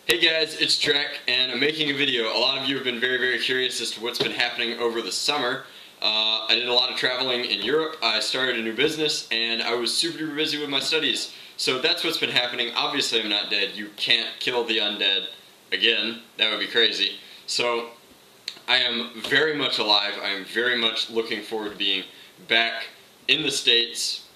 Hey guys, it's Trek, and I'm making a video. A lot of you have been very curious as to what's been happening over the summer. I did a lot of traveling in Europe, I started a new business, and I was super busy with my studies. So that's what's been happening. Obviously I'm not dead. You can't kill the undead again. That would be crazy. So I am very much alive. I am very much looking forward to being back in the States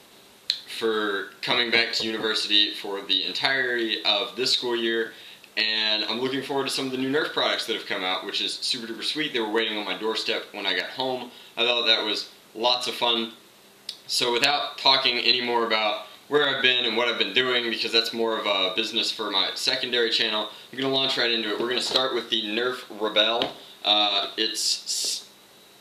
for coming back to university for the entirety of this school year. And I'm looking forward to some of the new Nerf products that have come out, which is super duper sweet. They were waiting on my doorstep when I got home. I thought that was lots of fun. So without talking any more about where I've been and what I've been doing, because that's more of a business for my secondary channel, I'm going to launch right into it. We're going to start with the Nerf Rebelle. It's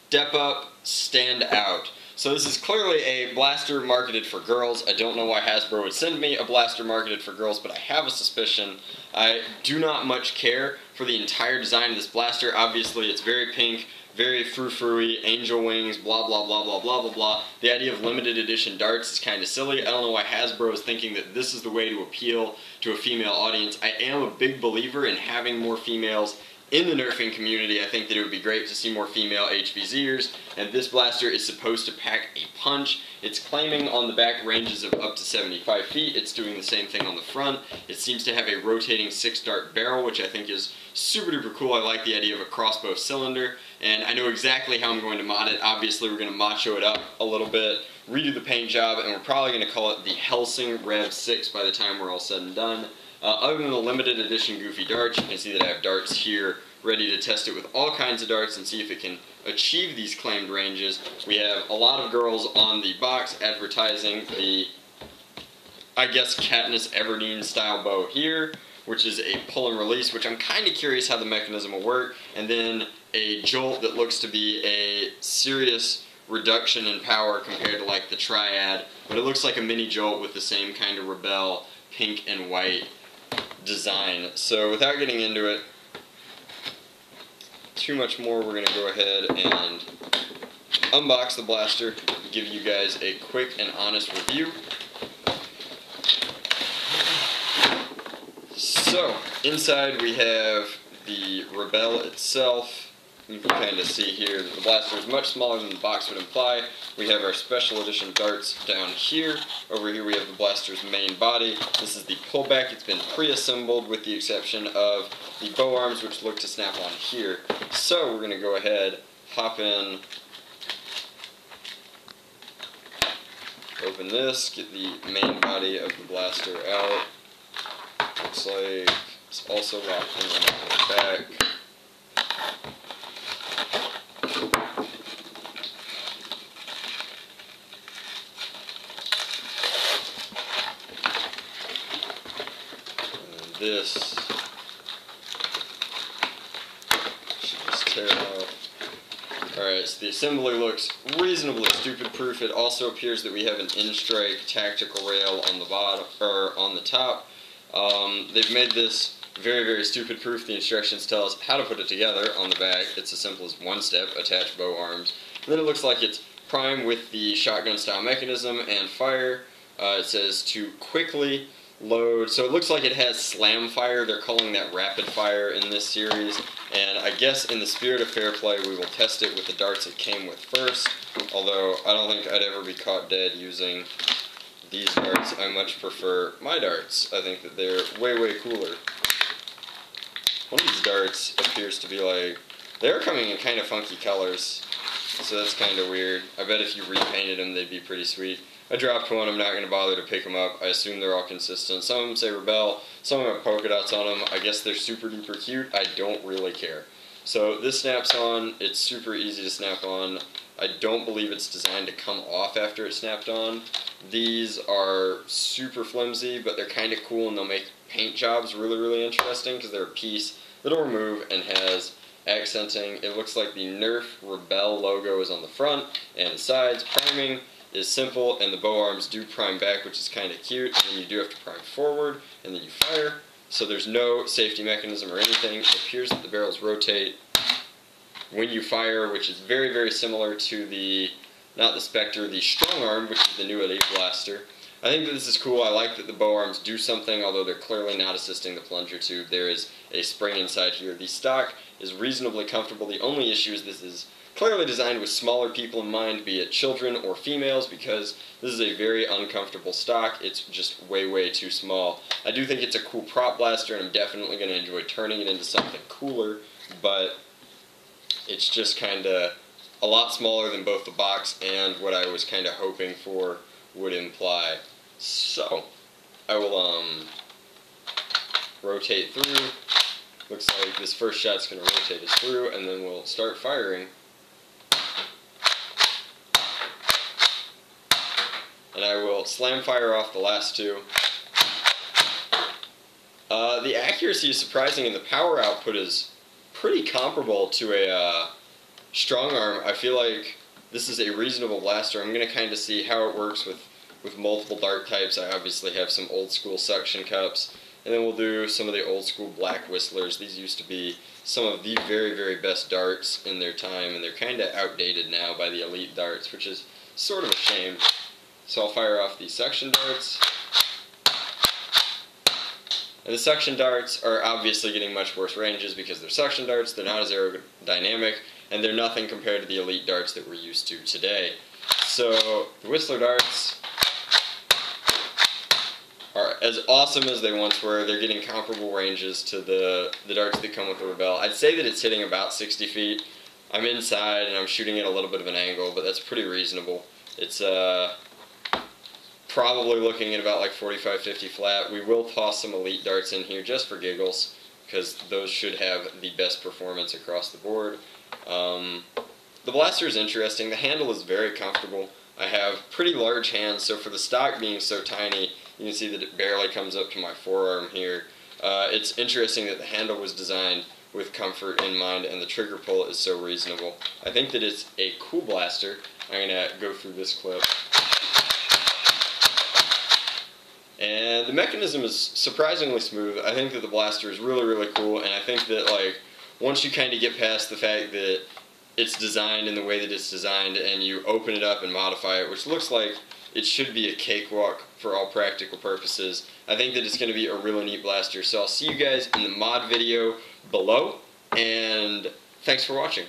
Step Up, Stand Out. So this is clearly a blaster marketed for girls. I don't know why Hasbro would send me a blaster marketed for girls, but I have a suspicion. I do not much care for the entire design of this blaster. Obviously it's very pink, very frou-frou-y, angel wings, blah blah blah blah blah blah blah. The idea of limited edition darts is kind of silly. I don't know why Hasbro is thinking that this is the way to appeal to a female audience. I am a big believer in having more females in the nerfing community. I think that it would be great to see more female HVZers, and this blaster is supposed to pack a punch. It's claiming on the back ranges of up to 75 feet. It's doing the same thing on the front. It seems to have a rotating 6-dart barrel, which I think is super duper cool. I like the idea of a crossbow cylinder, and I know exactly how I'm going to mod it. Obviously we're going to macho it up a little bit, redo the paint job, and we're probably going to call it the Helsing Rev 6 by the time we're all said and done. Other than the limited edition goofy darts, you can see that I have darts here ready to test it with all kinds of darts and see if it can achieve these claimed ranges. We have a lot of girls on the box advertising the, I guess, Katniss Everdeen style bow here, which is a pull and release, which I'm kind of curious how the mechanism will work, and then a jolt that looks to be a serious reduction in power compared to like the Triad, but it looks like a mini jolt with the same kind of Rebelle pink and white design. So without getting into it too much more, we're going to go ahead and unbox the blaster, give you guys a quick and honest review. So inside we have the Rebelle itself. You can kind of see here that the blaster is much smaller than the box would imply. We have our special edition darts down here. Over here we have the blaster's main body. This is the pullback. It's been pre-assembled with the exception of the bow arms, which look to snap on here. So we're going to go ahead, hop in, open this, get the main body of the blaster out. Looks like it's also locked in the back. This should just tear off. Alright, so the assembly looks reasonably stupid proof. It also appears that we have an in-strike tactical rail on the bottom, or on the top. They've made this very stupid proof. The instructions tell us how to put it together on the back. It's as simple as one step: attach bow arms. And then it looks like it's primed with the shotgun style mechanism and fire. It says to quickly load, so it looks like it has slam fire. They're calling that rapid fire in this series, and I guess in the spirit of fair play we will test it with the darts it came with first, although I don't think I'd ever be caught dead using these darts. I much prefer my darts. I think that they're way cooler. One of these darts appears to be like, they're coming in kind of funky colors, so that's kind of weird. I bet if you repainted them they'd be pretty sweet. I dropped one, I'm not going to bother to pick them up. I assume they're all consistent. Some of them say Rebelle, some of them have polka dots on them. I guess they're super duper cute. I don't really care. So this snaps on. It's super easy to snap on. I don't believe it's designed to come off after it's snapped on. These are super flimsy, but they're kind of cool, and they'll make paint jobs really interesting because they're a piece that'll remove and has accenting. It looks like the Nerf Rebelle logo is on the front and the sides. Priming is simple, and the bow arms do prime back, which is kind of cute, and then you do have to prime forward, and then you fire. So there's no safety mechanism or anything. It appears that the barrels rotate when you fire, which is very similar to the, not the Spectre, the Strong Arm, which is the new Elite Blaster. I think that this is cool. I like that the bow arms do something, although they're clearly not assisting the plunger tube. There is a spring inside here. The stock is reasonably comfortable. The only issue is this is clearly designed with smaller people in mind, be it children or females, because this is a very uncomfortable stock. It's just way, way too small. I do think it's a cool prop blaster, and I'm definitely going to enjoy turning it into something cooler, but it's just kind of a lot smaller than both the box and what I was kind of hoping for would imply. So, I will rotate through. Looks like this first shot's going to rotate us through, and then we'll start firing. And I will slam fire off the last two. The accuracy is surprising, and the power output is pretty comparable to a strong arm. I feel like this is a reasonable blaster. I'm going to kind of see how it works with multiple dart types. I obviously have some old school suction cups, and then we'll do some of the old school black whistlers. These used to be some of the very, very best darts in their time, and they're kind of outdated now by the elite darts, which is sort of a shame. So I'll fire off these suction darts. And the suction darts are obviously getting much worse ranges because they're suction darts, they're not as aerodynamic, and they're nothing compared to the elite darts that we're used to today. So the Whistler darts are as awesome as they once were. They're getting comparable ranges to the darts that come with the Rebelle. I'd say that it's hitting about 60 feet. I'm inside and I'm shooting at a little bit of an angle, but that's pretty reasonable. It's probably looking at about like 45-50 flat. We will toss some elite darts in here just for giggles, because those should have the best performance across the board. The blaster is interesting. The handle is very comfortable. I have pretty large hands, so for the stock being so tiny, you can see that it barely comes up to my forearm here. It's interesting that the handle was designed with comfort in mind, and the trigger pull is so reasonable. I think that it's a cool blaster. I'm going to go through this clip. And the mechanism is surprisingly smooth. I think that the blaster is really, really cool, and I think that like once you kind of get past the fact that it's designed in the way that it's designed and you open it up and modify it, which looks like it should be a cakewalk for all practical purposes, I think that it's going to be a really neat blaster. So I'll see you guys in the mod video below, and thanks for watching.